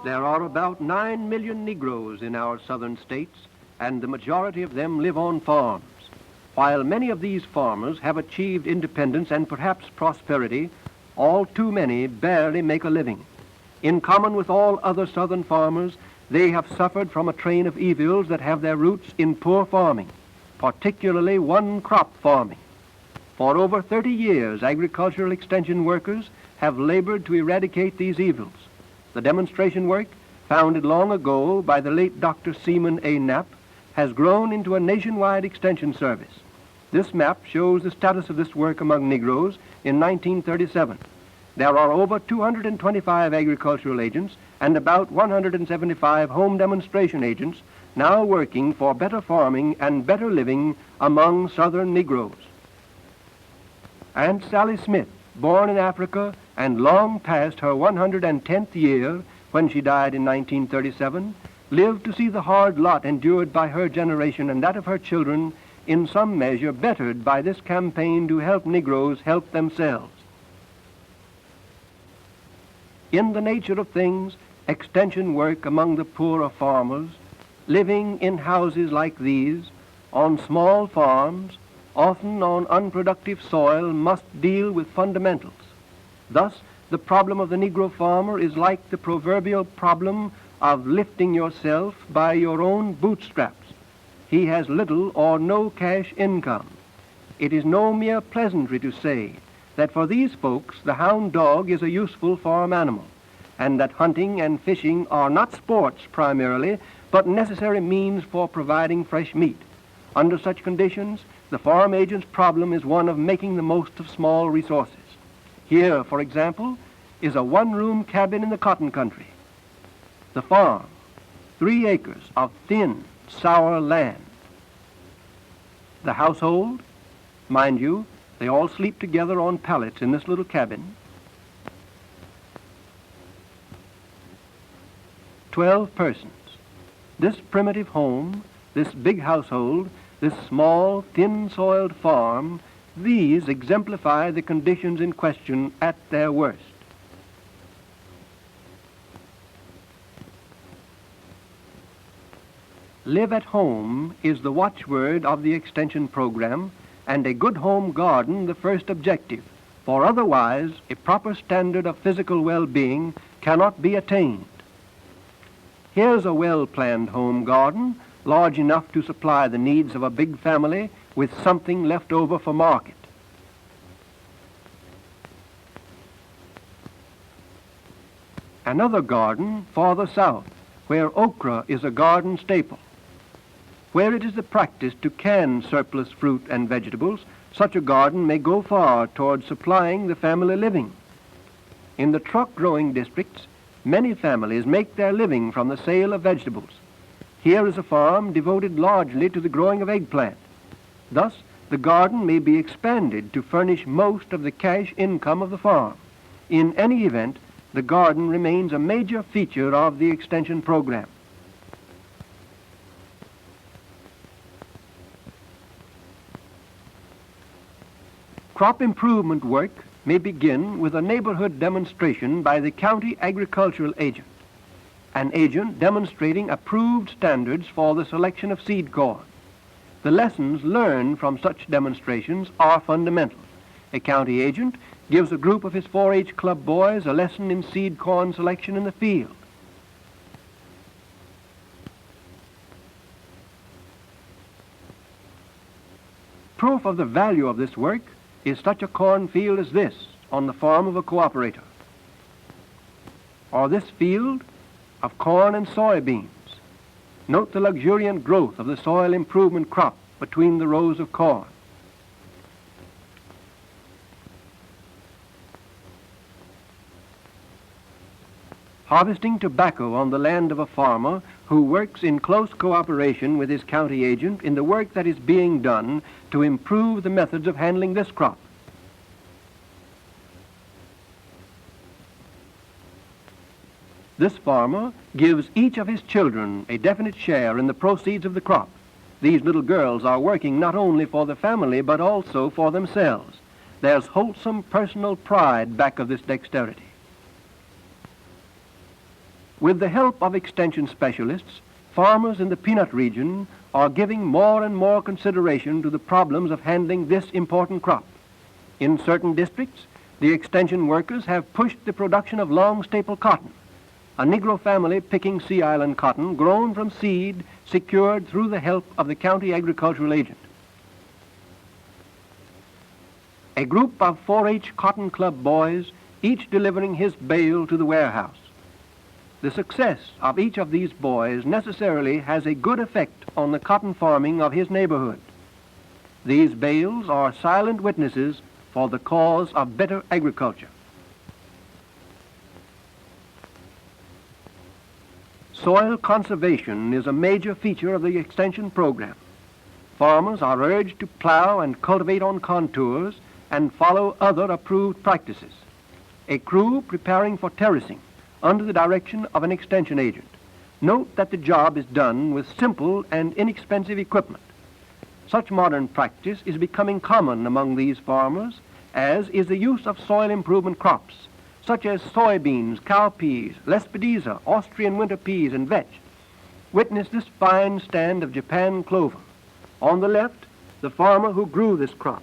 There are about 9 million Negroes in our southern states, and the majority of them live on farms. While many of these farmers have achieved independence and perhaps prosperity, all too many barely make a living. In common with all other southern farmers, they have suffered from a train of evils that have their roots in poor farming, particularly one-crop farming. For over 30 years, agricultural extension workers have labored to eradicate these evils. The demonstration work, founded long ago by the late Dr. Seaman A. Knapp, has grown into a nationwide extension service. This map shows the status of this work among Negroes in 1937. There are over 225 agricultural agents and about 175 home demonstration agents now working for better farming and better living among southern Negroes. Aunt Sally Smith, born in Africa and long past her 110th year when she died in 1937, lived to see the hard lot endured by her generation and that of her children in some measure bettered by this campaign to help Negroes help themselves. In the nature of things, extension work among the poorer farmers, living in houses like these, on small farms, often on unproductive soil, must deal with fundamentals. Thus, the problem of the Negro farmer is like the proverbial problem of lifting yourself by your own bootstraps. He has little or no cash income. It is no mere pleasantry to say that for these folks the hound dog is a useful farm animal, and that hunting and fishing are not sports primarily, but necessary means for providing fresh meat. Under such conditions, the farm agent's problem is one of making the most of small resources. Here, for example, is a one-room cabin in the cotton country. The farm, 3 acres of thin, sour land. The household, mind you, they all sleep together on pallets in this little cabin. 12 persons. This primitive home, this big household, this small, thin-soiled farm, these exemplify the conditions in question at their worst. Live at home is the watchword of the extension program, and a good home garden the first objective, for otherwise a proper standard of physical well-being cannot be attained. Here's a well-planned home garden, large enough to supply the needs of a big family with something left over for market. Another garden farther south, where okra is a garden staple. Where it is the practice to can surplus fruit and vegetables, such a garden may go far toward supplying the family living. In the truck-growing districts, many families make their living from the sale of vegetables. Here is a farm devoted largely to the growing of eggplant. Thus, the garden may be expanded to furnish most of the cash income of the farm. In any event, the garden remains a major feature of the extension program. Crop improvement work may begin with a neighborhood demonstration by the county agricultural agent, an agent demonstrating approved standards for the selection of seed corn. The lessons learned from such demonstrations are fundamental. A county agent gives a group of his 4-H club boys a lesson in seed corn selection in the field. Proof of the value of this work is such a cornfield as this on the farm of a cooperator, or this field of corn and soybeans. Note the luxuriant growth of the soil improvement crop between the rows of corn. Harvesting tobacco on the land of a farmer who works in close cooperation with his county agent in the work that is being done to improve the methods of handling this crop. This farmer gives each of his children a definite share in the proceeds of the crop. These little girls are working not only for the family but also for themselves. There's wholesome personal pride back of this dexterity. With the help of extension specialists, farmers in the peanut region are giving more and more consideration to the problems of handling this important crop. In certain districts, the extension workers have pushed the production of long staple cotton, a Negro family picking Sea Island cotton grown from seed secured through the help of the county agricultural agent. A group of 4-H Cotton Club boys, each delivering his bale to the warehouse. The success of each of these boys necessarily has a good effect on the cotton farming of his neighborhood. These bales are silent witnesses for the cause of better agriculture. Soil conservation is a major feature of the extension program. Farmers are urged to plow and cultivate on contours and follow other approved practices. A crew preparing for terracing under the direction of an extension agent. Note that the job is done with simple and inexpensive equipment. Such modern practice is becoming common among these farmers, as is the use of soil improvement crops, such as soybeans, cowpeas, lespedeza, Austrian winter peas, and vetch. Witness this fine stand of Japan clover. On the left, the farmer who grew this crop.